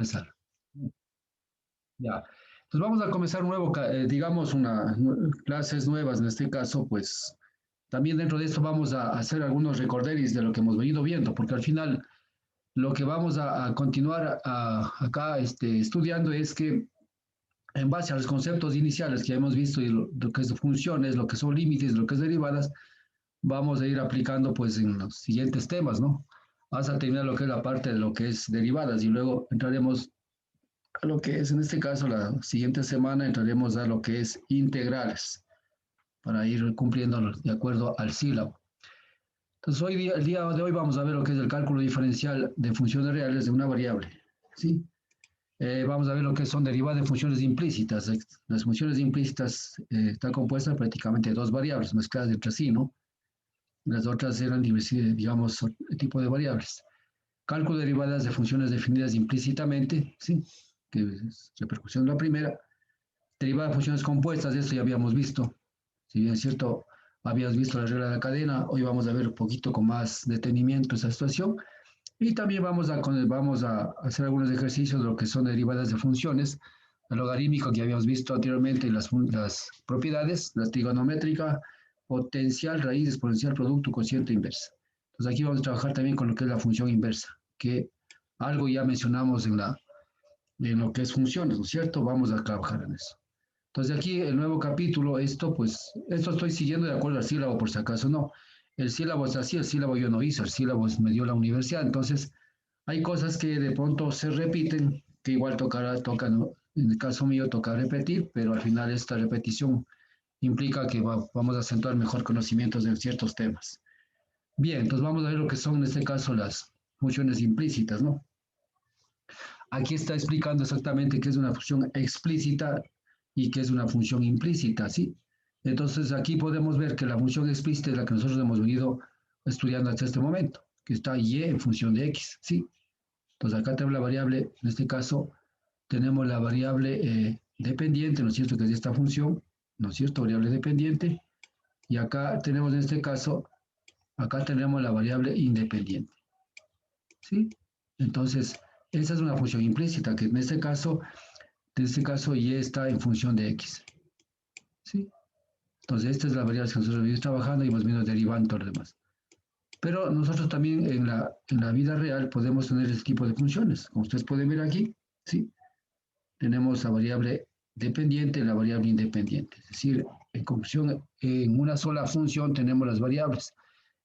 empezar. Ya. Entonces vamos a comenzar un nuevo, digamos, clases nuevas en este caso, pues también dentro de esto vamos a hacer algunos recorderis de lo que hemos venido viendo, porque al final lo que vamos a continuar acá estudiando es que en base a los conceptos iniciales que hemos visto y lo que es funciones, lo que son límites, lo que es derivadas, vamos a ir aplicando pues en los siguientes temas, ¿no? Hasta terminar lo que es la parte de lo que es derivadas y luego entraremos a lo que es, en este caso, la siguiente semana entraremos a lo que es integrales para ir cumpliendo de acuerdo al sílabo. Entonces, el día de hoy vamos a ver lo que es el cálculo diferencial de funciones reales de una variable, ¿sí? Vamos a ver lo que son derivadas de funciones implícitas. Las funciones implícitas están compuestas prácticamente de dos variables mezcladas entre sí, ¿no? Las otras eran, digamos, tipo de variables. Cálculo de derivadas de funciones definidas implícitamente, ¿sí? Que es repercusión de la primera. Derivada de funciones compuestas, esto ya habíamos visto. Si bien es cierto, habías visto la regla de la cadena, hoy vamos a ver un poquito con más detenimiento esa situación. Y también vamos a hacer algunos ejercicios de lo que son derivadas de funciones, el logarítmico que habíamos visto anteriormente, y las propiedades, la trigonométrica, potencial, raíz, exponencial, producto, cociente inversa. Entonces aquí vamos a trabajar también con lo que es la función inversa, que algo ya mencionamos en lo que es funciones, ¿no es cierto? Vamos a trabajar en eso. Entonces aquí el nuevo capítulo, esto estoy siguiendo de acuerdo al sílabo por si acaso no. El sílabo es así, el sílabo yo no hice, el sílabo me dio la universidad, entonces hay cosas que de pronto se repiten, que igual ¿no? En el caso mío toca repetir, pero al final esta repetición implica que vamos a acentuar mejor conocimientos de ciertos temas. Bien, entonces vamos a ver lo que son en este caso las funciones implícitas, ¿no? Aquí está explicando exactamente qué es una función explícita y qué es una función implícita, ¿sí? Entonces aquí podemos ver que la función explícita es la que nosotros hemos venido estudiando hasta este momento, que está y en función de x, ¿sí? Entonces acá tenemos la variable, en este caso tenemos la variable dependiente, ¿no es cierto? Que es esta función, ¿no es cierto? Variable dependiente. Y acá tenemos en este caso, acá tenemos la variable independiente, ¿sí? Entonces, esa es una función implícita, que en este caso y está en función de x, ¿sí? Entonces, esta es la variable que nosotros venimos trabajando y hemos venido derivando todo lo demás. Pero nosotros también en la vida real podemos tener este tipo de funciones. Como ustedes pueden ver aquí, ¿sí? Tenemos la variable dependiente y la variable independiente. Es decir, en una sola función tenemos las variables.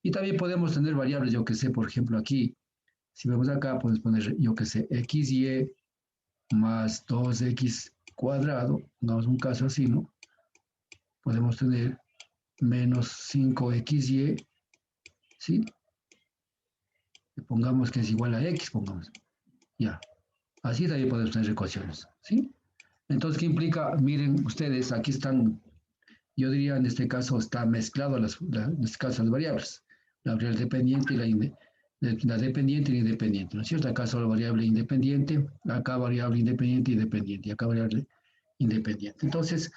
Y también podemos tener variables, yo que sé, por ejemplo, aquí, si vemos acá, podemos poner, yo que sé, xy más 2x cuadrado, pongamos un caso así, ¿no? Podemos tener menos 5xy, ¿sí? Pongamos que es igual a x, pongamos. Ya. Así también podemos tener ecuaciones, ¿sí? Entonces, ¿qué implica? Miren ustedes, aquí están, yo diría en este caso está mezclado en este caso las variables, la variable dependiente y la dependiente y la independiente, ¿no es cierto? Acá solo variable independiente, acá variable independiente y dependiente, y acá variable independiente. Entonces,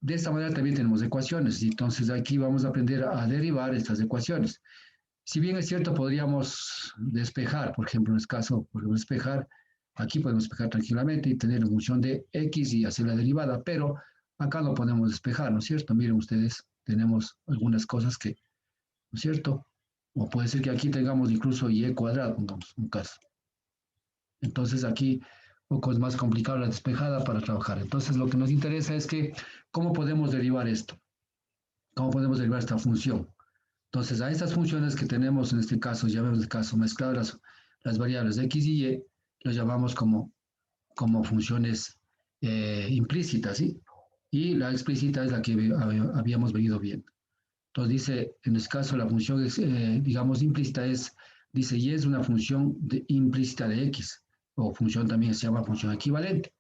de esta manera también tenemos ecuaciones, y entonces aquí vamos a aprender a derivar estas ecuaciones. Si bien es cierto, podríamos despejar, por ejemplo, en este caso, podemos despejar, aquí podemos despejar tranquilamente y tener la función de x y hacer la derivada, pero acá no podemos despejar, ¿no es cierto? Miren ustedes, tenemos algunas cosas que, ¿no es cierto? O puede ser que aquí tengamos incluso y cuadrado, pongamos un caso. Entonces aquí un poco es más complicado la despejada para trabajar. Entonces lo que nos interesa es que, ¿cómo podemos derivar esto? ¿Cómo podemos derivar esta función? Entonces, a estas funciones que tenemos en este caso, ya vemos el caso mezclado las variables de x y y, los llamamos como funciones implícitas, ¿sí? Y la explícita es la que habíamos venido viendo. Entonces dice, en este caso la función, digamos, implícita dice, y es una función implícita de x, o función también se llama función equivalente.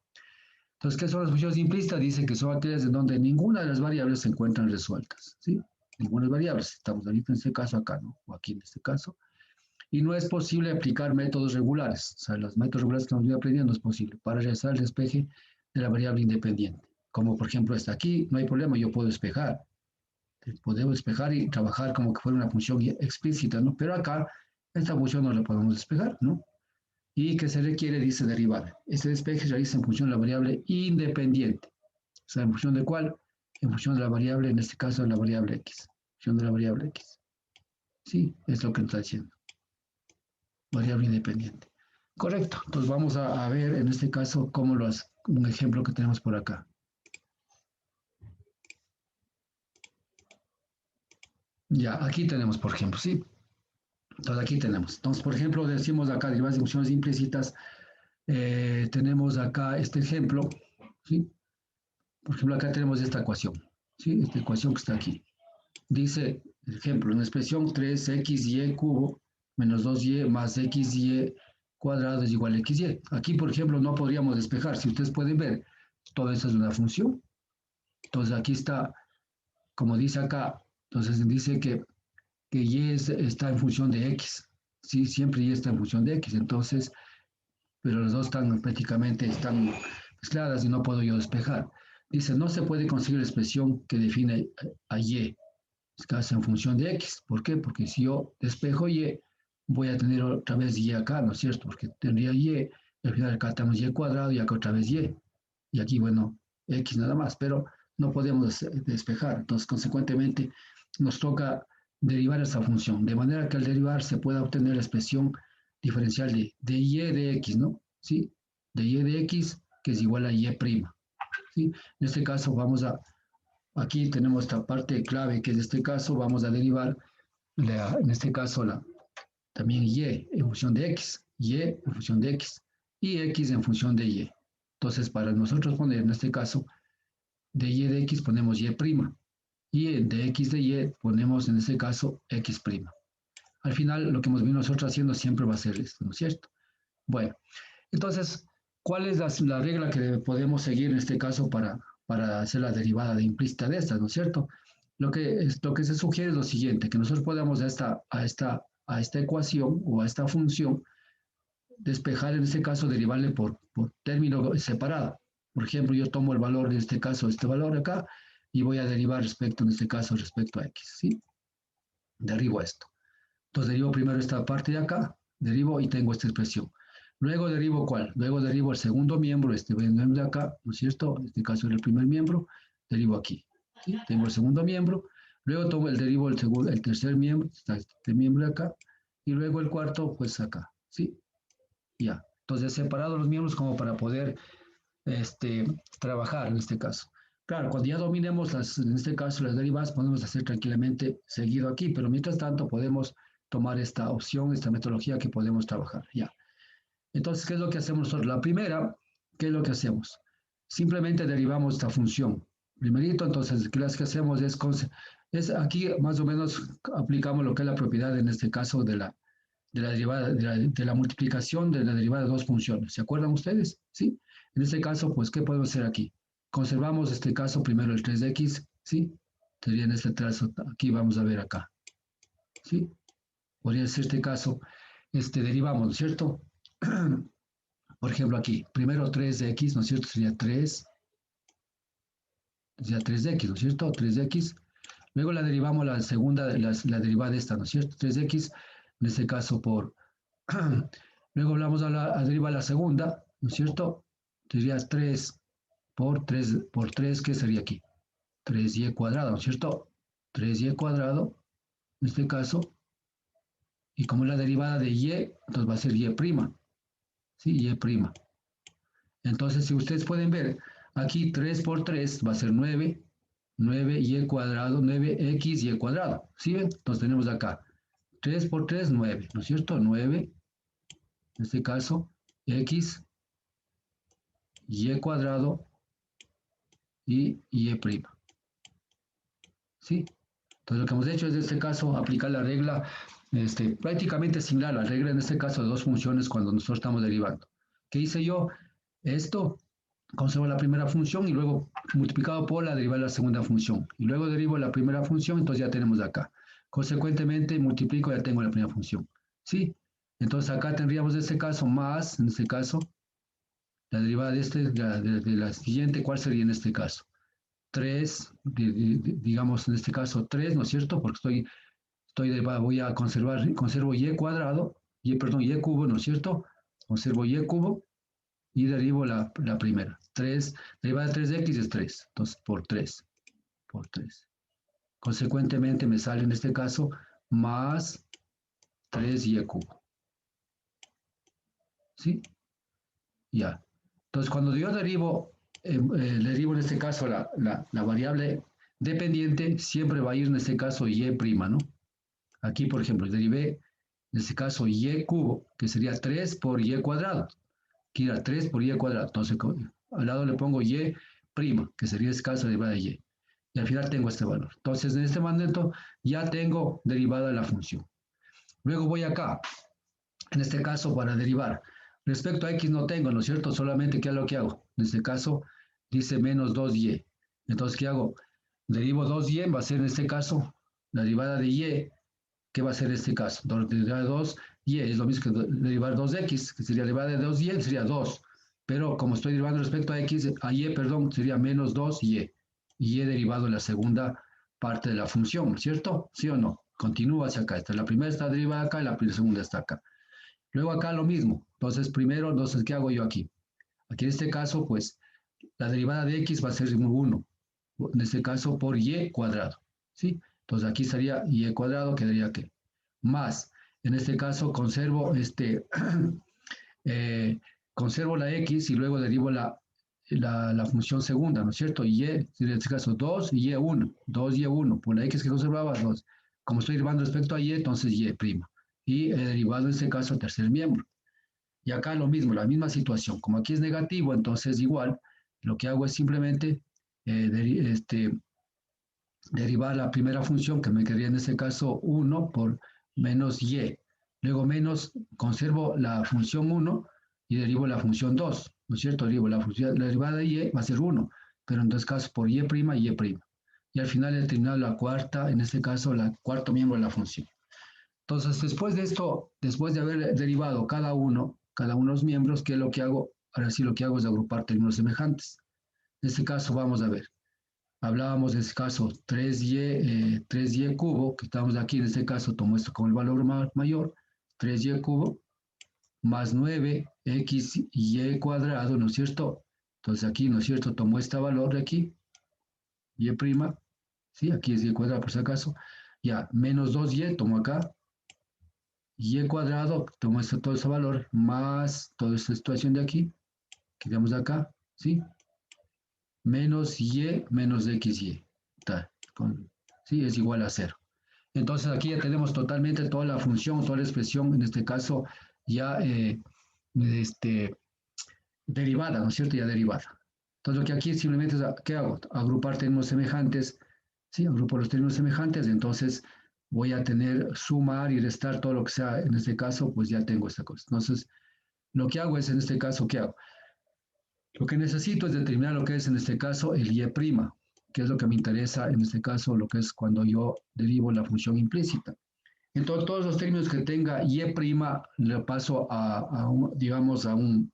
Entonces, ¿qué son las funciones implícitas? Dice que son aquellas en donde ninguna de las variables se encuentran resueltas, ¿sí? Ninguna de las variables, estamos ahorita en este caso acá, ¿no? O aquí en este caso. Y no es posible aplicar métodos regulares, o sea, los métodos regulares que hemos ido aprendiendo no es posible para realizar el despeje de la variable independiente. Como por ejemplo esta aquí, no hay problema, yo puedo despejar. Podemos despejar y trabajar como que fuera una función explícita, ¿no? Pero acá, esta función no la podemos despejar, ¿no? y que se requiere, dice, derivar. Este despeje se realiza en función de la variable independiente. O sea, ¿en función de cuál? En función de la variable, en este caso, de la variable x. En función de la variable x. Sí, es lo que nos está diciendo. Variable independiente. Correcto. Entonces vamos a ver en este caso cómo un ejemplo que tenemos por acá. Ya, aquí tenemos, por ejemplo, ¿sí? Entonces aquí tenemos. Entonces, por ejemplo, decimos acá derivadas de funciones implícitas. Tenemos acá este ejemplo, ¿sí? Por ejemplo, acá tenemos esta ecuación, ¿sí? Esta ecuación que está aquí. Dice, ejemplo, una expresión 3xy cubo menos 2y más xy cuadrado es igual a xy. Aquí, por ejemplo, no podríamos despejar. Si ustedes pueden ver, todo eso es una función. Entonces, aquí está, como dice acá, entonces dice que y está en función de x. Sí, siempre y está en función de x. Entonces, pero las dos están mezcladas y no puedo yo despejar. Dice, no se puede conseguir la expresión que define a y, es en función de x. ¿Por qué? Porque si yo despejo y, voy a tener otra vez y acá, ¿no es cierto? Porque tendría y, al final acá tenemos y cuadrado y acá otra vez y. Y aquí, bueno, x nada más, pero no podemos despejar. Entonces, consecuentemente, nos toca derivar esa función, de manera que al derivar se pueda obtener la expresión diferencial de y de x, ¿no? ¿Sí? De y de x, que es igual a y prima. ¿Sí? En este caso aquí tenemos esta parte clave, que en este caso vamos a derivar, en este caso también y en función de x, y en función de x, y x en función de y. Entonces, para nosotros poner en este caso de y de x ponemos y prima, y de x de y ponemos en este caso x prima. Al final, lo que hemos venido nosotros haciendo siempre va a ser esto, ¿no es cierto? Bueno, entonces, ¿cuál es la regla que podemos seguir en este caso para hacer la derivada de implícita de esta, ¿no es cierto? Lo que se sugiere es lo siguiente, que nosotros podamos a esta ecuación o a esta función despejar, en este caso, derivarle por término separado. Por ejemplo, yo tomo el valor de este caso, este valor acá, y voy a derivar respecto, en este caso, respecto a x, ¿sí? Derivo esto. Entonces derivo primero esta parte de acá, derivo y tengo esta expresión. Luego derivo ¿cuál? Luego derivo el segundo miembro, este miembro de acá, ¿no es cierto? En este caso era el primer miembro, derivo aquí. ¿Sí? Tengo el segundo miembro, luego tomo derivo el tercer miembro, está este miembro de acá, y luego el cuarto, pues acá, ¿sí? Ya. Entonces he separado los miembros como para poder trabajar en este caso. Claro, cuando ya dominemos en este caso las derivadas, podemos hacer tranquilamente seguido aquí, pero mientras tanto podemos tomar esta opción, esta metodología que podemos trabajar. Ya. Entonces, ¿qué es lo que hacemos nosotros? La primera, ¿qué es lo que hacemos? Simplemente derivamos esta función. Primerito, entonces, ¿qué es que hacemos? Es aquí más o menos aplicamos lo que es la propiedad, en este caso, de la derivada, de la multiplicación de la derivada de dos funciones. ¿Se acuerdan ustedes? ¿Sí? En este caso, pues, ¿qué podemos hacer aquí? Conservamos este caso primero el 3x, ¿sí? Sería en este trazo, aquí vamos a ver acá, ¿sí? Podría ser este caso, derivamos, ¿cierto? Por ejemplo, aquí, primero 3x, ¿no es cierto? Sería 3x, ¿no es cierto? 3x. Luego la derivamos la segunda, la derivada de esta, ¿no es cierto? 3x, en este caso luego hablamos a derivar la segunda, ¿no es cierto? Sería 3 por 3, ¿qué sería aquí? 3y cuadrado, ¿no es cierto? 3y cuadrado, en este caso, y como es la derivada de y, entonces va a ser y prima, ¿sí? Y prima. Entonces, si ustedes pueden ver, aquí 3 por 3 va a ser 9, 9y cuadrado, 9xy cuadrado, ¿sí ven? Entonces tenemos acá 3 por 3, 9, ¿no es cierto? 9, en este caso, x, y cuadrado y y prima, ¿sí? Entonces lo que hemos hecho es, en este caso, aplicar la regla prácticamente similar a la regla, en este caso, de dos funciones cuando nosotros estamos derivando. ¿Qué hice yo? Esto, conservo la primera función y luego multiplicado por la derivada de la segunda función. Y luego derivo la primera función, entonces ya tenemos acá. Consecuentemente, multiplico y ya tengo la primera función. ¿Sí? Entonces acá tendríamos en este caso más, en este caso, la derivada de la siguiente, ¿cuál sería en este caso? 3, digamos en este caso 3, ¿no es cierto? Porque voy a conservo y cuadrado, perdón, y cubo, ¿no es cierto? conservo y cubo y derivo la primera. 3, derivada de 3x es 3, entonces por 3, por 3. Consecuentemente me sale en este caso más 3y cubo. ¿Sí? Ya. Entonces cuando yo derivo en este caso la variable dependiente, siempre va a ir en este caso y', ¿no? Aquí, por ejemplo, derivé en este caso y cubo, que sería 3 por y cuadrado, que era 3 por y cuadrado. Entonces, al lado le pongo y prima, que sería este caso derivada de y. Y al final tengo este valor. Entonces, en este momento ya tengo derivada la función. Luego voy acá, en este caso para derivar. Respecto a x no tengo, ¿no es cierto? Solamente, ¿qué es lo que hago? En este caso, dice menos 2y. Entonces, ¿qué hago? Derivo 2y, va a ser en este caso la derivada de y. ¿Qué va a ser este caso? Derivada de 2y es lo mismo que derivar 2x, que sería derivada de 2y, sería 2. Pero como estoy derivando respecto a x, a y, perdón, sería menos 2y. Y he derivado la segunda parte de la función, ¿cierto? ¿Sí o no? Continúa hacia acá. La primera está derivada acá y la segunda está acá. Luego acá lo mismo. Entonces, primero, entonces, ¿qué hago yo aquí? Aquí en este caso, pues, la derivada de x va a ser 1. En este caso, por y cuadrado. ¿Sí? Entonces, aquí sería y cuadrado, quedaría ¿qué? Más, en este caso, conservo la x y luego derivo la función segunda, ¿no es cierto? Y, en este caso, 2 y y1. 2y1. Por la x que conservaba, 2. Como estoy derivando respecto a y, entonces y'. Y he derivado en este caso el tercer miembro. Y acá lo mismo, la misma situación. Como aquí es negativo, entonces igual, lo que hago es simplemente derivar la primera función, que me quedaría en este caso 1 por menos y. Luego menos, conservo la función 1 y derivo la función 2, ¿no es cierto? Derivo la derivada de y va a ser 1, pero en dos casos por y', y'. Y al final he terminado la cuarta, en este caso, el cuarto miembro de la función. Entonces, después de esto, después de haber derivado cada uno de los miembros, ¿qué es lo que hago? Ahora sí lo que hago es agrupar términos semejantes. En este caso, vamos a ver. Hablábamos en este caso 3y cubo, que estamos aquí, en este caso tomo esto como el valor mayor, 3y cubo, más 9xy cuadrado, ¿no es cierto? Entonces aquí, ¿no es cierto? Tomo este valor de aquí, y', ¿sí? Aquí es y cuadrado por si acaso. Ya, menos 2y, tomo acá, y cuadrado, tomo todo ese valor, más toda esta situación de aquí, que tenemos acá, ¿sí? Menos y menos xy. ¿Sí? Es igual a 0. Entonces aquí ya tenemos totalmente toda la función, toda la expresión, en este caso ya derivada, ¿no es cierto? Ya derivada. Entonces lo que aquí simplemente es, ¿qué hago? Agrupar términos semejantes, ¿sí? Agrupo los términos semejantes, entonces voy a tener sumar y restar todo lo que sea, en este caso, pues ya tengo esta cosa. Entonces, lo que hago es, en este caso, ¿qué hago? Lo que necesito es determinar lo que es, en este caso, el y', que es lo que me interesa, en este caso, lo que es cuando yo derivo la función implícita. Entonces, todos los términos que tenga y' le paso digamos, a un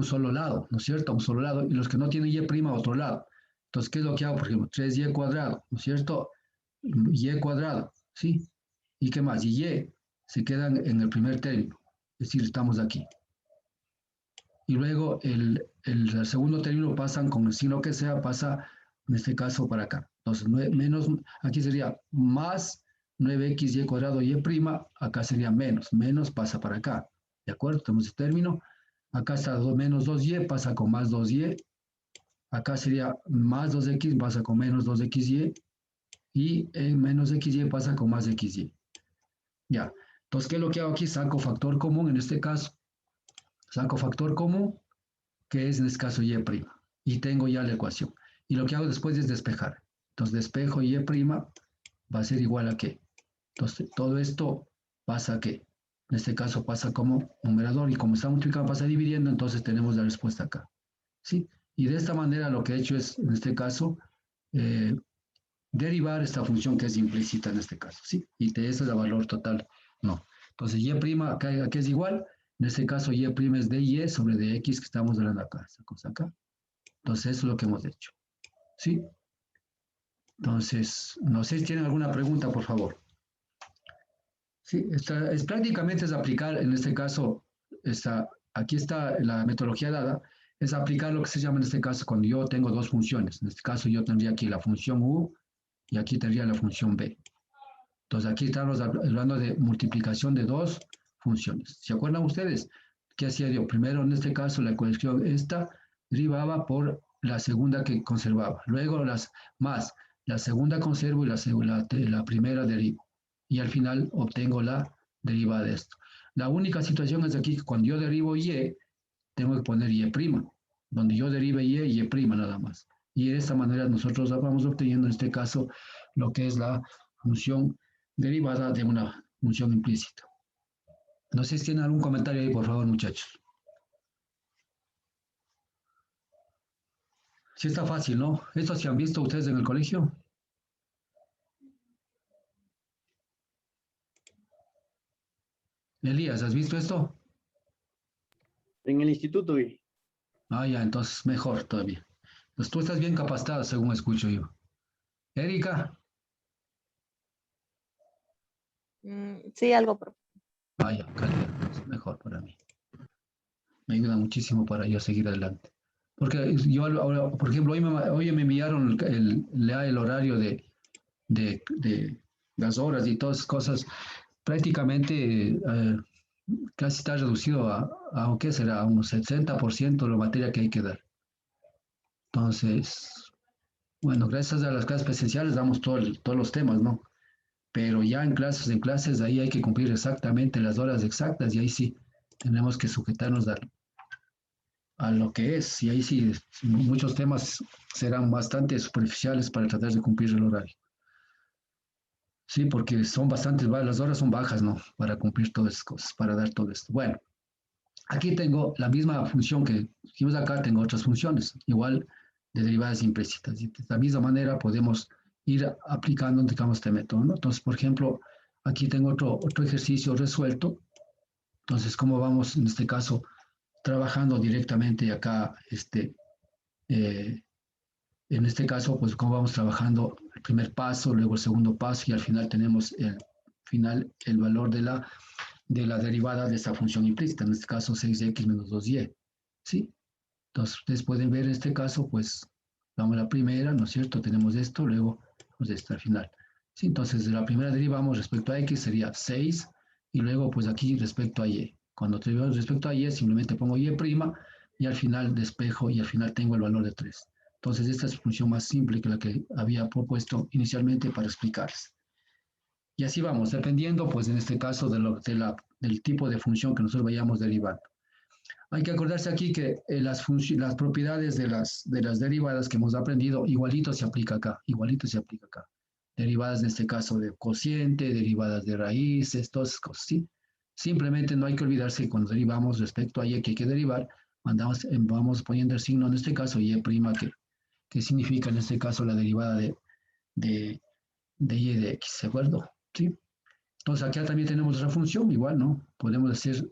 solo lado, ¿no es cierto? A un solo lado, y los que no tienen y' a otro lado. Entonces, ¿qué es lo que hago? Por ejemplo, 3y cuadrado, ¿no es cierto? Y cuadrado, ¿sí? ¿Y qué más? Y se quedan en el primer término, es decir, estamos aquí. Y luego el segundo término pasan con el signo que sea, pasa en este caso para acá. Entonces, menos, aquí sería más 9xy cuadrado y', acá sería menos pasa para acá. ¿De acuerdo? Tenemos este término. Acá está menos 2y, pasa con más 2y. Acá sería más 2x, pasa con menos 2xy. Y menos xy pasa con más xy. Ya. Entonces, ¿qué es lo que hago aquí? Saco factor común en este caso. Saco factor común, que es en este caso y'. Y tengo ya la ecuación. Y lo que hago después es despejar. Entonces, despejo y' va a ser igual a qué. Entonces, todo esto pasa a qué. En este caso pasa como numerador y como está multiplicando pasa dividiendo, entonces tenemos la respuesta acá. ¿Sí? Y de esta manera lo que he hecho es, en este caso, derivar esta función que es implícita en este caso. ¿Sí? Y de este es el valor total. No. Entonces, y' acá es igual. En este caso, y' es dy sobre dx que estamos hablando acá. Esta cosa acá. Entonces, eso es lo que hemos hecho. ¿Sí? Entonces, no sé si tienen alguna pregunta, por favor. Sí, prácticamente es aplicar, en este caso, aquí está la metodología dada, es aplicar lo que se llama en este caso cuando yo tengo dos funciones. En este caso yo tendría aquí la función u y aquí tendría la función b. Entonces aquí estamos hablando de multiplicación de dos funciones. ¿Se acuerdan ustedes? ¿Qué hacía yo? Primero, en este caso, la ecuación esta derivaba por la segunda que conservaba. Luego la segunda conservo y la primera derivo. Y al final obtengo la derivada de esto. La única situación es aquí que cuando yo derivo y, tengo que poner y', donde yo derive y' nada más. Y de esta manera nosotros vamos obteniendo en este caso lo que es la función derivada de una función implícita. No sé si tienen algún comentario ahí, por favor, muchachos. Sí está fácil, ¿no? ¿Esto se han visto ustedes en el colegio? Elías, ¿has visto esto? En el instituto, güey. Ah, ya, entonces mejor todavía. Pues tú estás bien capacitada, según escucho yo. Erika. Sí, algo. Ah, ya, calidad, entonces mejor para mí. Me ayuda muchísimo para yo seguir adelante. Porque yo ahora, por ejemplo, hoy me enviaron el horario de las horas y todas esas cosas. Prácticamente casi está reducido a ¿qué será? A unos 70% de la materia que hay que dar. Entonces, bueno, gracias a las clases presenciales damos todos los temas, ¿no? Pero ya en clases, ahí hay que cumplir exactamente las horas exactas y ahí sí tenemos que sujetarnos a lo que es. Y ahí sí, muchos temas serán bastante superficiales para tratar de cumplir el horario. Sí, porque son bastantes, las horas son bajas, ¿no? Para cumplir todas esas cosas, para dar todo esto. Bueno, aquí tengo la misma función que hicimos acá, tengo otras funciones, igual de derivadas implícitas. Y de la misma manera podemos ir aplicando, digamos, este método, ¿no? Entonces, por ejemplo, aquí tengo otro ejercicio resuelto. Entonces, ¿cómo vamos en este caso trabajando directamente acá, eh, en este caso, pues cómo vamos trabajando el primer paso, luego el segundo paso y al final tenemos el valor de la derivada de esta función implícita, en este caso 6x menos 2y. ¿Sí? Entonces, ustedes pueden ver en este caso, pues vamos a la primera, ¿no es cierto? Tenemos esto, luego pues esto al final. ¿Sí? Entonces, de la primera derivamos respecto a x sería 6 y luego pues aquí respecto a y. Cuando derivamos respecto a y, simplemente pongo y' y al final despejo y al final tengo el valor de 3. Entonces, esta es la función más simple que la que había propuesto inicialmente para explicarles. Y así vamos, dependiendo, pues en este caso, del tipo de función que nosotros vayamos derivando. Hay que acordarse aquí que las propiedades de las derivadas que hemos aprendido, igualito se aplica acá, igualito se aplica acá. Derivadas en este caso de cociente, derivadas de raíces, todas esas cosas, ¿sí? Simplemente no hay que olvidarse que cuando derivamos respecto a y que hay que derivar, vamos poniendo el signo en este caso y' que significa en este caso la derivada de y de x, ¿de acuerdo? ¿Sí? Entonces acá también tenemos otra función, igual, ¿no? Podemos decir,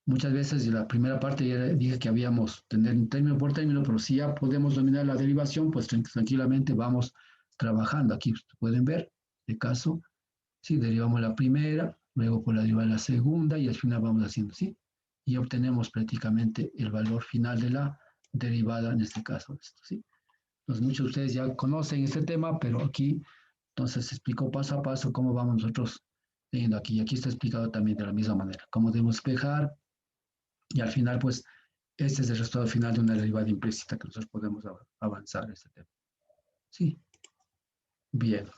muchas veces en la primera parte ya dije que habíamos tener término por término, pero si ya podemos dominar la derivación, pues tranquilamente vamos trabajando. Aquí pueden ver, de caso, sí, derivamos la primera, luego por la derivada la segunda y al final vamos haciendo así. Y obtenemos prácticamente el valor final de la derivada, en este caso, esto, ¿sí? Entonces muchos de ustedes ya conocen este tema, pero aquí entonces explico paso a paso cómo vamos nosotros teniendo aquí. Y aquí está explicado también de la misma manera, cómo debemos despejar y al final, pues, este es el resultado final de una derivada implícita que nosotros podemos avanzar en este tema. Sí, bien.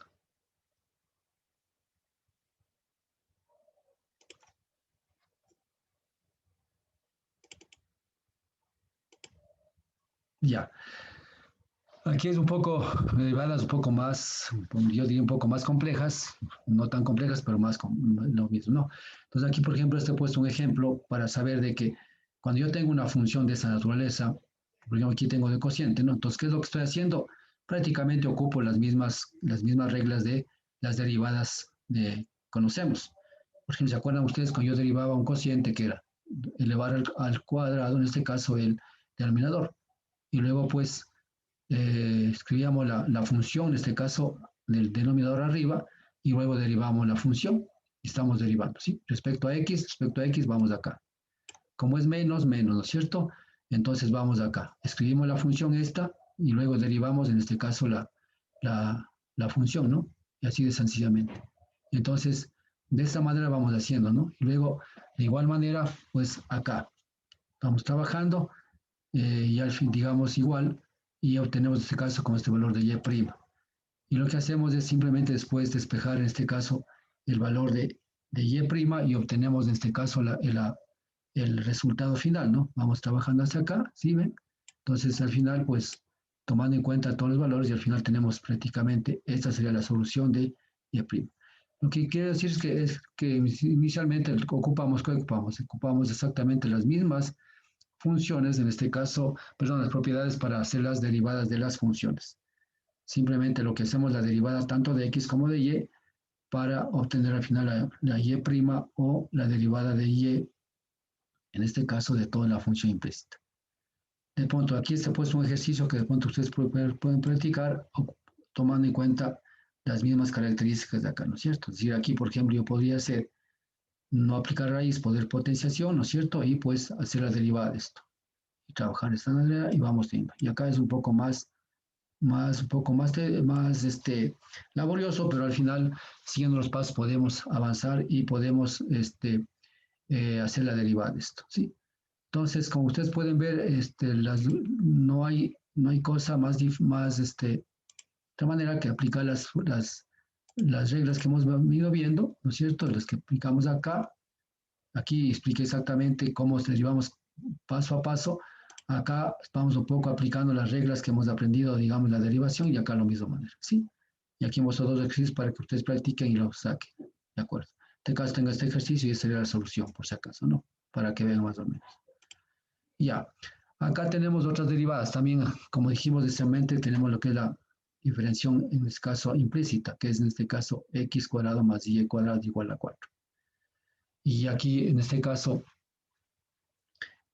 Ya. Aquí es un poco, derivadas un poco más, yo diría un poco más complejas, no tan complejas, pero más lo mismo, ¿no? Entonces aquí, por ejemplo, he puesto un ejemplo para saber de que cuando yo tengo una función de esa naturaleza, por ejemplo, aquí tengo de cociente, ¿no? Entonces, ¿qué es lo que estoy haciendo? Prácticamente ocupo las mismas reglas de las derivadas que conocemos. Por ejemplo, ¿se acuerdan ustedes cuando yo derivaba un cociente que era elevar al cuadrado, en este caso el denominador? Y luego, pues, escribíamos la función, en este caso, del denominador arriba, y luego derivamos la función, y estamos derivando, ¿sí? Respecto a x, vamos acá. como es menos, menos, ¿no es cierto? Entonces vamos acá, escribimos la función esta y luego derivamos, en este caso, la función, ¿no? Y así de sencillamente. Entonces, de esta manera vamos haciendo, ¿no? Y luego, de igual manera, pues acá, estamos trabajando y al fin, digamos, igual, y obtenemos en este caso con este valor de y'. Y lo que hacemos es simplemente después despejar, en este caso, el valor de y' y obtenemos en este caso el resultado final, ¿no? Vamos trabajando hasta acá, ¿sí ven? Entonces, al final, pues, tomando en cuenta todos los valores y al final tenemos prácticamente, esta sería la solución de y'. Lo que quiere decir es que inicialmente ocupamos, ¿qué ocupamos? Ocupamos exactamente las mismas funciones, en este caso, perdón, las propiedades para hacer las derivadas de las funciones. Simplemente lo que hacemos la derivada tanto de x como de y para obtener al final la y' o la derivada de y, en este caso de toda la función implícita. De pronto, aquí está puesto un ejercicio que de pronto ustedes pueden practicar tomando en cuenta las mismas características de acá, ¿no es cierto? Es decir, aquí, por ejemplo, yo podría hacer no aplicar raíz, poder potenciación, ¿no es cierto? Y pues hacer la derivada de esto. Y trabajar de esta manera y vamos viendo. Y acá es un poco más laborioso, pero al final, siguiendo los pasos, podemos avanzar y podemos hacer la derivada de esto, ¿sí? Entonces, como ustedes pueden ver, no hay cosa otra manera que aplicar las reglas que hemos ido viendo, ¿no es cierto? Las que aplicamos acá. Aquí expliqué exactamente cómo derivamos paso a paso. Acá estamos un poco aplicando las reglas que hemos aprendido, digamos, la derivación, y acá lo mismo manera, ¿sí? Y aquí hemos hecho dos ejercicios para que ustedes practiquen y lo saquen, ¿de acuerdo? En este caso tengo este ejercicio y esta sería la solución, por si acaso, ¿no? Para que vean más o menos. Ya, acá tenemos otras derivadas. También, como dijimos inicialmente, tenemos lo que es la diferenciación, en este caso implícita, que es en este caso x cuadrado más y cuadrado igual a 4. Y aquí, en este caso,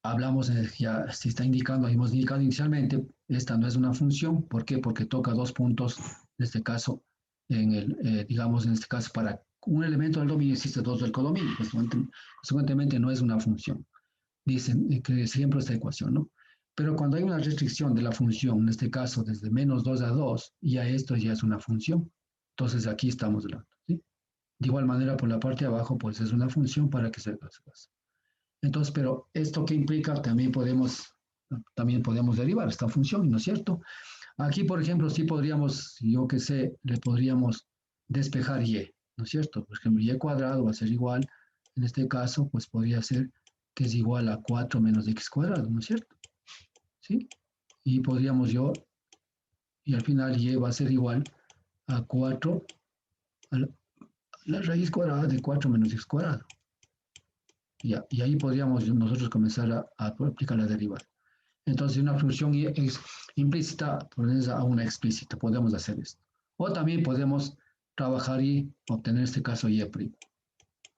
hablamos, ya se está indicando, hemos indicado inicialmente, esta no es una función. ¿Por qué? Porque toca dos puntos, en este caso, digamos, en este caso, para un elemento del dominio existe dos del codominio. Consecuentemente, no es una función. Dicen que siempre esta ecuación, ¿no? Pero cuando hay una restricción de la función, en este caso desde menos 2 a 2, ya esto ya es una función. Entonces aquí estamos hablando, ¿sí? De igual manera, por la parte de abajo, pues es una función para que se haga. Entonces, pero esto que implica, también podemos derivar esta función, ¿no es cierto? Aquí, por ejemplo, sí podríamos, yo que sé, le podríamos despejar y, ¿no es cierto? Por ejemplo, y cuadrado va a ser igual, en este caso, pues podría ser que es igual a 4 menos x cuadrado, ¿no es cierto? ¿Sí? Y podríamos y al final y va a ser igual a 4, a la raíz cuadrada de 4 menos x cuadrado. Y ahí podríamos nosotros comenzar a aplicar la derivada. Entonces, una función implícita ponerse a una explícita, podemos hacer esto. O también podemos trabajar y obtener, en este caso, y'. O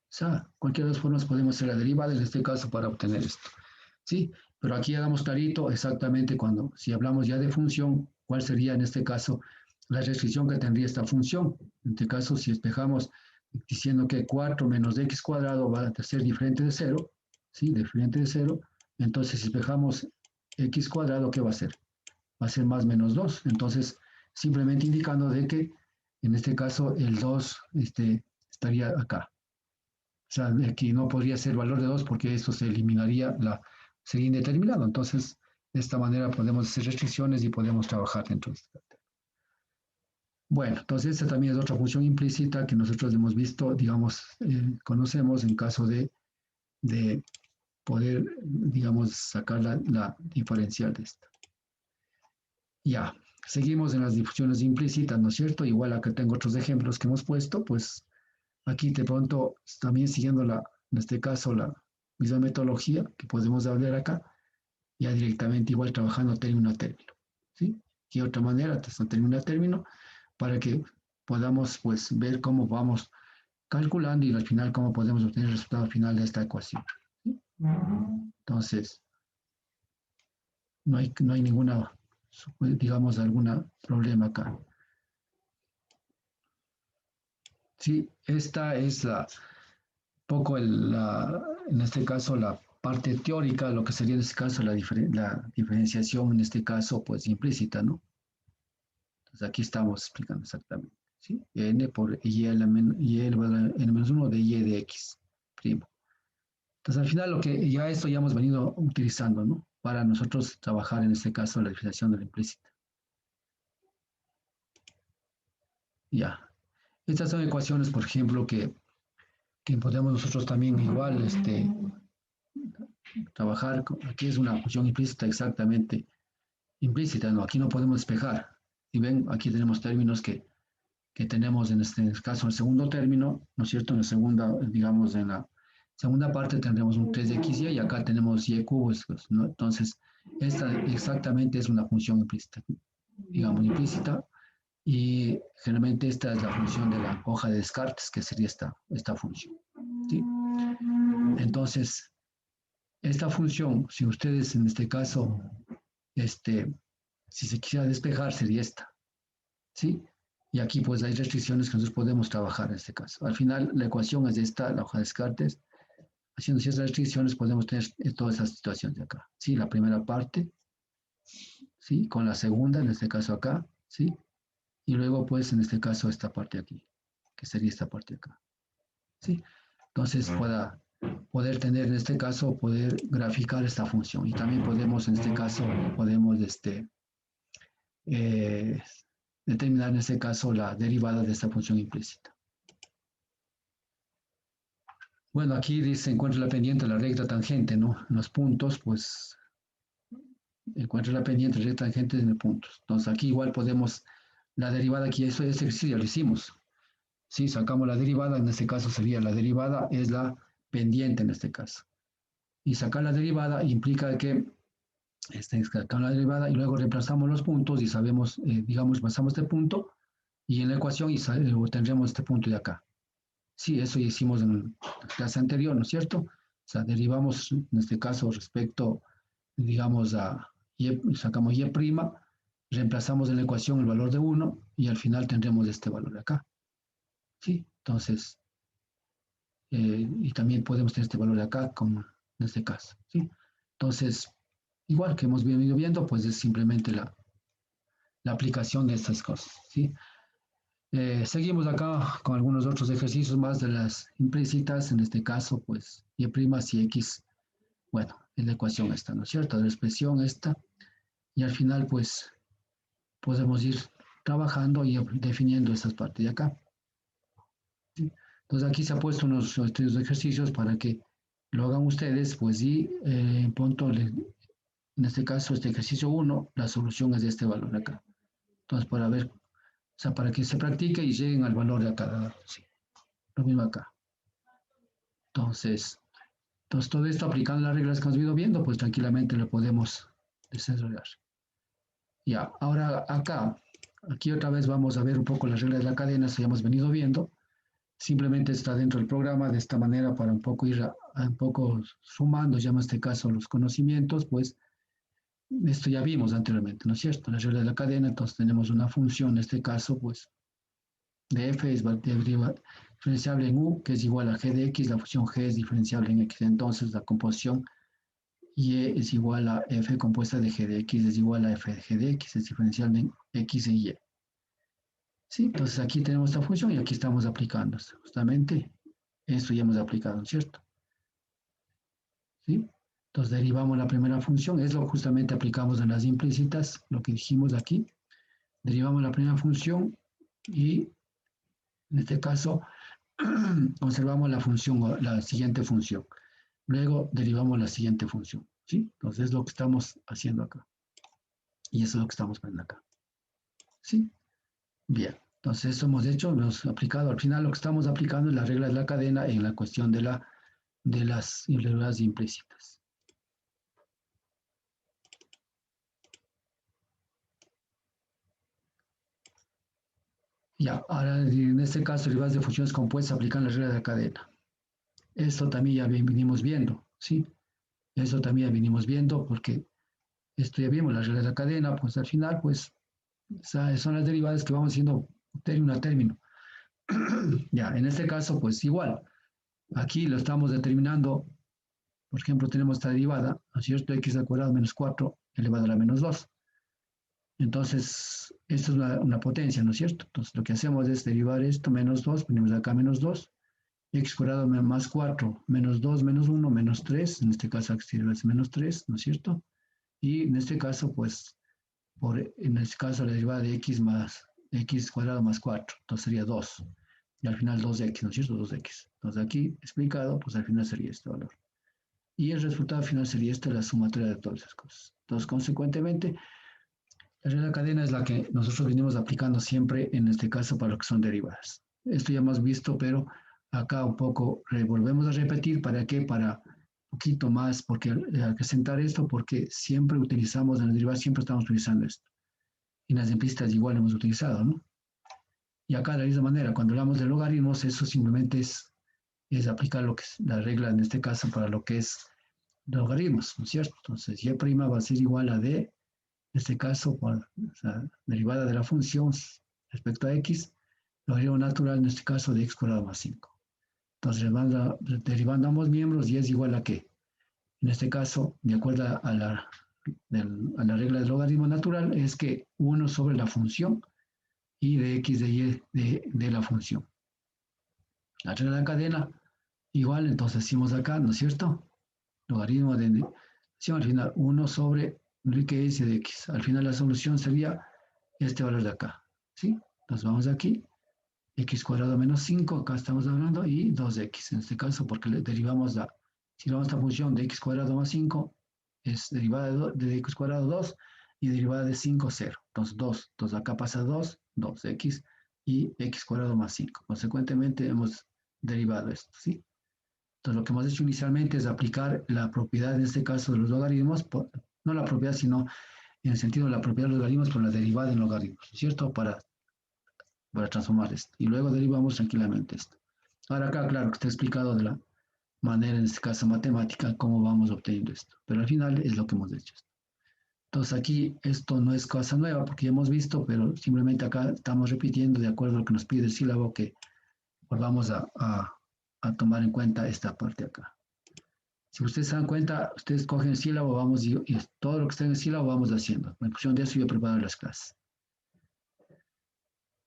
sea, cualquiera de las formas podemos hacer la derivada, en este caso, para obtener esto. ¿Sí? Pero aquí hagamos clarito exactamente si hablamos ya de función, cuál sería, en este caso, la restricción que tendría esta función. En este caso, si despejamos diciendo que 4 menos x cuadrado va a ser diferente de 0, ¿sí? Diferente de 0, entonces si despejamos x cuadrado, ¿qué va a ser? Va a ser más menos 2. Entonces, simplemente indicando de que, en este caso, el 2 estaría acá. O sea, aquí no podría ser valor de 2 porque esto se eliminaría, sería indeterminado. Entonces, de esta manera podemos hacer restricciones y podemos trabajar dentro de esta. Bueno, entonces esta también es otra función implícita que nosotros hemos visto, digamos, conocemos en caso de poder, digamos, sacar la diferencial de esta. Ya, seguimos en las difusiones implícitas, ¿no es cierto? Igual acá tengo otros ejemplos que hemos puesto, pues aquí de pronto también siguiendo en este caso la misma metodología que podemos hablar acá, ya directamente igual trabajando término a término, ¿sí? Y otra manera, término a término, para que podamos pues ver cómo vamos calculando y al final cómo podemos obtener el resultado final de esta ecuación, ¿sí? Entonces, no hay ninguna, digamos, algún problema acá. Sí, esta es en este caso, la parte teórica, lo que sería en este caso la diferenciación, en este caso, pues implícita, ¿no? Entonces aquí estamos explicando exactamente, ¿sí? N por y n menos 1 de y de x primo. Entonces al final esto ya hemos venido utilizando, ¿no? Para nosotros trabajar en este caso la diferenciación de la implícita. Ya. Estas son ecuaciones, por ejemplo, que podemos nosotros también igual trabajar. Aquí es una función implícita exactamente implícita, ¿no? Aquí no podemos despejar. Si ven, aquí tenemos términos que tenemos en este caso el segundo término, ¿no es cierto? En la segunda, digamos, en la segunda parte tendremos un 3xy y acá tenemos y cubo, ¿no? Entonces, esta exactamente es una función implícita, digamos, implícita. Y generalmente esta es la función de la hoja de Descartes, que sería esta función, ¿sí? Entonces, esta función, si ustedes en este caso, si se quisiera despejar, sería esta, ¿sí? Y aquí pues hay restricciones que nosotros podemos trabajar en este caso. Al final la ecuación es esta, la hoja de Descartes. Haciendo ciertas restricciones podemos tener todas esas situaciones de acá, ¿sí? La primera parte, ¿sí? Con la segunda, en este caso acá, ¿sí? Y luego pues en este caso esta parte aquí, que sería esta parte acá, ¿sí? Entonces para poder tener en este caso, poder graficar esta función. Y también podemos en este caso, podemos determinar en este caso la derivada de esta función implícita. Bueno, aquí dice encuentra la pendiente de la recta tangente, ¿no? En los puntos, pues encuentra la pendiente de la recta tangente en el punto. Entonces aquí igual podemos, la derivada aquí, eso es ejercicio, ya lo hicimos. Si sacamos la derivada, en este caso sería la derivada, es la pendiente en este caso. Y sacar la derivada implica que sacamos la derivada y luego reemplazamos los puntos y sabemos, digamos, pasamos este punto y en la ecuación y tendremos este punto de acá. Sí, eso ya hicimos en la clase anterior, ¿no es cierto? O sea, derivamos en este caso respecto, digamos, a y, sacamos y', reemplazamos en la ecuación el valor de 1 y al final tendremos este valor de acá. ¿Sí? Entonces, y también podemos tener este valor de acá, como en este caso. ¿Sí? Entonces, igual que hemos venido viendo, pues es simplemente la aplicación de estas cosas. ¿Sí? Seguimos acá con algunos otros ejercicios más de las implícitas, en este caso, pues, y' y x, bueno, es la ecuación esta, ¿no es cierto? La expresión esta, y al final, pues, podemos ir trabajando y definiendo estas partes de acá. ¿Sí? Entonces aquí se ha puesto unos ejercicios para que lo hagan ustedes, pues, y punto, en este caso, este ejercicio 1, la solución es de este valor de acá. Entonces, para ver, o sea, para que se practique y lleguen al valor de acá. Sí. Lo mismo acá. Entonces, todo esto aplicando las reglas que hemos ido viendo, pues tranquilamente lo podemos desarrollar. Ya, ahora acá, aquí otra vez vamos a ver un poco las reglas de la cadena, eso ya hemos venido viendo. Simplemente está dentro del programa de esta manera para un poco ir un poco sumando, ya en este caso, los conocimientos, pues esto ya vimos anteriormente, ¿no es cierto? La regla de la cadena, entonces tenemos una función, en este caso, pues, de f es diferenciable en u, que es igual a g de x, la función g es diferenciable en x, entonces la composición y es igual a f compuesta de g de x es igual a f de g de x, es diferenciable en x y y. ¿Sí? Entonces aquí tenemos esta función y aquí estamos aplicando justamente esto ya hemos aplicado, ¿cierto? ¿Sí? Entonces derivamos la primera función, es lo que justamente aplicamos en las implícitas, lo que dijimos aquí. Derivamos la primera función y en este caso observamos la función, la siguiente función. Luego derivamos la siguiente función, ¿sí? Entonces es lo que estamos haciendo acá. Y eso es lo que estamos poniendo acá. ¿Sí? Bien. Entonces eso hemos hecho, hemos aplicado. Al final lo que estamos aplicando es la regla de la cadena en la cuestión de las reglas implícitas. Ya, ahora en este caso, derivadas de funciones compuestas aplican la regla de la cadena. Esto también ya venimos viendo, ¿sí? Eso también ya venimos viendo porque esto ya vimos, la regla de la cadena, pues al final, pues son las derivadas que vamos haciendo término a término. Ya, en este caso, pues igual, aquí lo estamos determinando por ejemplo, tenemos esta derivada, ¿no es cierto? X al cuadrado menos 4 elevado a la menos 2. Entonces, esto es una potencia, ¿no es cierto? Entonces, lo que hacemos es derivar esto, menos 2, ponemos acá menos 2, x cuadrado más 4, menos 2, menos 1, menos 3, en este caso aquí es menos 3, ¿no es cierto? Y en este caso, pues, en este caso la derivada de x más x cuadrado más 4, entonces sería 2. Y al final 2x, ¿no es cierto? 2x. Entonces aquí explicado, pues al final sería este valor. Y el resultado final sería esta, la sumatoria de todas esas cosas. Entonces, consecuentemente, la regla de cadena es la que nosotros venimos aplicando siempre, en este caso, para lo que son derivadas. Esto ya hemos visto, pero acá un poco volvemos a repetir. ¿Para qué? Para un poquito más, porque acrecentar esto, porque siempre utilizamos, en las derivadas siempre estamos utilizando esto. Y en las simplistas igual hemos utilizado, ¿no? Y acá de la misma manera, cuando hablamos de logaritmos, eso simplemente es aplicar lo que es la regla, en este caso, para lo que es logaritmos, ¿no es cierto? Entonces, y' va a ser igual a d, en este caso, por derivada de la función respecto a x, logaritmo natural, en este caso, de x cuadrado más 5. Entonces, derivando ambos miembros, y es igual a qué. En este caso, de acuerdo a la regla del logaritmo natural, es que 1 sobre la función y de x de y de la función. La regla de la cadena, igual, entonces decimos acá, ¿no es cierto? Logaritmo de, al final, 1 sobre x de x. Al final la solución sería este valor de acá, ¿sí? Entonces vamos aquí, x cuadrado menos 5, acá estamos hablando, y 2x, en este caso, porque le derivamos si derivamos esta función de x cuadrado más 5, es derivada de x cuadrado 2, y derivada de 5, 0. Entonces 2, entonces acá pasa 2, 2x, y x cuadrado más 5. Consecuentemente hemos derivado esto, ¿sí? Entonces, lo que hemos hecho inicialmente es aplicar la propiedad, en este caso, de los logaritmos, no la propiedad, sino en el sentido de la propiedad de los logaritmos por la derivada en logaritmos, ¿cierto? Para transformar esto. Y luego derivamos tranquilamente esto. Ahora acá, claro, que está explicado de la manera, en este caso matemática, cómo vamos obteniendo esto. Pero al final es lo que hemos hecho. Entonces aquí esto no es cosa nueva porque ya hemos visto, pero simplemente acá estamos repitiendo de acuerdo a lo que nos pide el sílabo, que volvamos a tomar en cuenta esta parte acá. Si ustedes se dan cuenta, ustedes cogen el sílabo, vamos y todo lo que está en el sílabo vamos haciendo. En función de eso yo preparo las clases.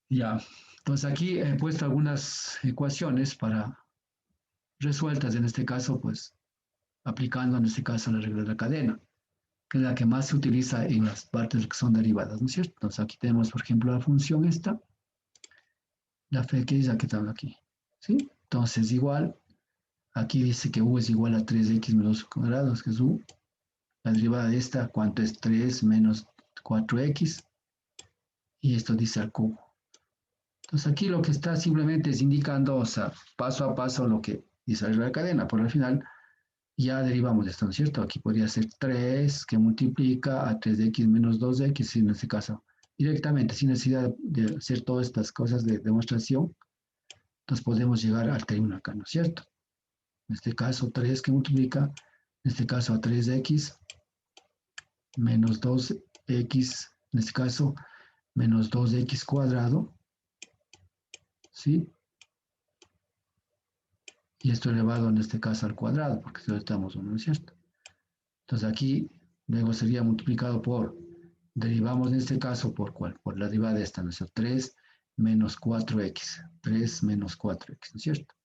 Ya, entonces aquí he puesto algunas ecuaciones para resueltas, en este caso, pues aplicando en este caso la regla de la cadena, que es la que más se utiliza en las partes que son derivadas, ¿no es cierto? Entonces aquí tenemos, por ejemplo, la función esta, la f que es la que está aquí, ¿sí? Entonces igual, aquí dice que u es igual a 3x menos 2 cuadrados, que es u. La derivada de esta, ¿cuánto es 3 menos 4x? Y esto dice al cubo. Entonces aquí lo que está simplemente es indicando, o sea, paso a paso lo que dice la regla de cadena. Por al final ya derivamos esto, ¿no es cierto? Aquí podría ser 3 que multiplica a 3x menos 2x, en este caso, directamente, sin necesidad de hacer todas estas cosas de demostración. Entonces podemos llegar al término acá, ¿no es cierto? En este caso 3 que multiplica, en este caso a 3x menos 2x, en este caso menos 2x cuadrado, ¿sí? Y esto elevado en este caso al cuadrado, porque si lo estamos, ¿no es cierto? Entonces aquí luego sería multiplicado por, derivamos en este caso por ¿cuál? Por la derivada de esta, ¿no es cierto? 3 menos 4x, 3 menos 4x, ¿no es cierto?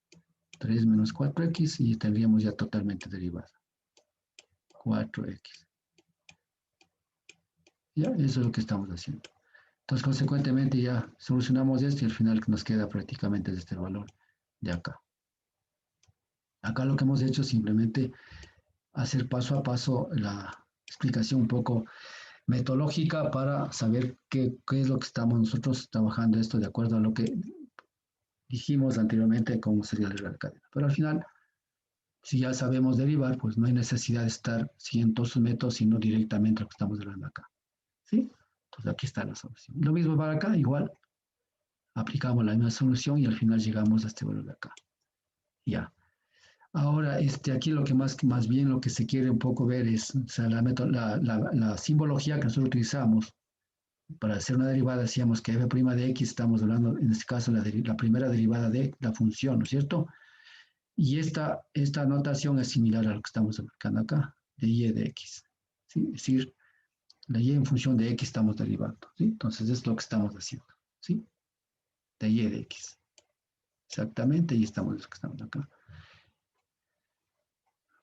3 menos 4x y tendríamos ya totalmente derivada. 4x. Ya, eso es lo que estamos haciendo. Entonces, consecuentemente, ya solucionamos esto y al final nos queda prácticamente este valor de acá. Acá lo que hemos hecho es simplemente hacer paso a paso la explicación un poco metodológica para saber qué es lo que estamos nosotros trabajando esto de acuerdo a lo que dijimos anteriormente, cómo sería la regla de cadena. Pero al final, si ya sabemos derivar, pues no hay necesidad de estar siguiendo todos sus métodos, sino directamente lo que estamos hablando acá. ¿Sí? Entonces aquí está la solución. Lo mismo para acá, igual. Aplicamos la misma solución y al final llegamos a este valor de acá. Ya. Ahora, aquí lo que más bien lo que se quiere un poco ver es, o sea, la simbología que nosotros utilizamos para hacer una derivada. Decíamos que f' de x, estamos hablando, en este caso, la primera derivada de la función, ¿no es cierto? Y esta notación es similar a lo que estamos aplicando acá, de y de x. ¿Sí? Es decir, la y en función de x estamos derivando. ¿Sí? Entonces es lo que estamos haciendo. ¿Sí? De y de x. Exactamente, y estamos lo que estamos acá.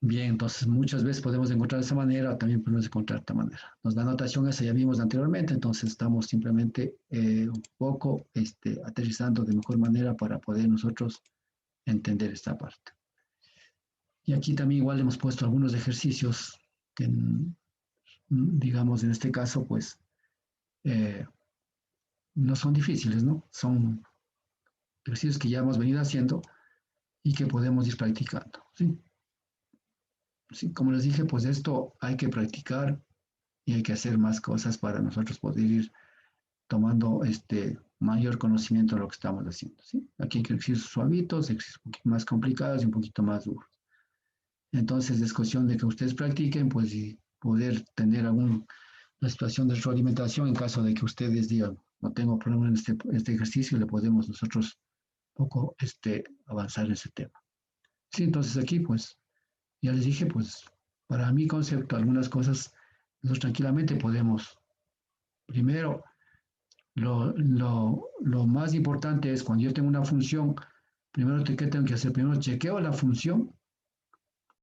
Bien, entonces muchas veces podemos encontrar de esa manera, también podemos encontrar de esta manera. La notación esa ya vimos anteriormente, entonces estamos simplemente un poco aterrizando de mejor manera para poder nosotros entender esta parte. Y aquí también igual hemos puesto algunos ejercicios que, digamos, en este caso, pues, no son difíciles, ¿no? Son ejercicios que ya hemos venido haciendo y que podemos ir practicando, ¿sí? Sí, como les dije, pues esto hay que practicar y hay que hacer más cosas para nosotros poder ir tomando mayor conocimiento de lo que estamos haciendo, ¿sí? Aquí hay ejercicios suavitos, ejercicios un poquito más complicados y un poquito más duros. Entonces es cuestión de que ustedes practiquen, pues, y poder tener alguna situación de retroalimentación en caso de que ustedes digan, no tengo problema en este ejercicio, le podemos nosotros un poco avanzar en ese tema. Sí, entonces aquí, pues, ya les dije, pues, para mi concepto, algunas cosas, nosotros tranquilamente podemos, primero, lo más importante es cuando yo tengo una función, primero, ¿qué tengo que hacer? Primero chequeo la función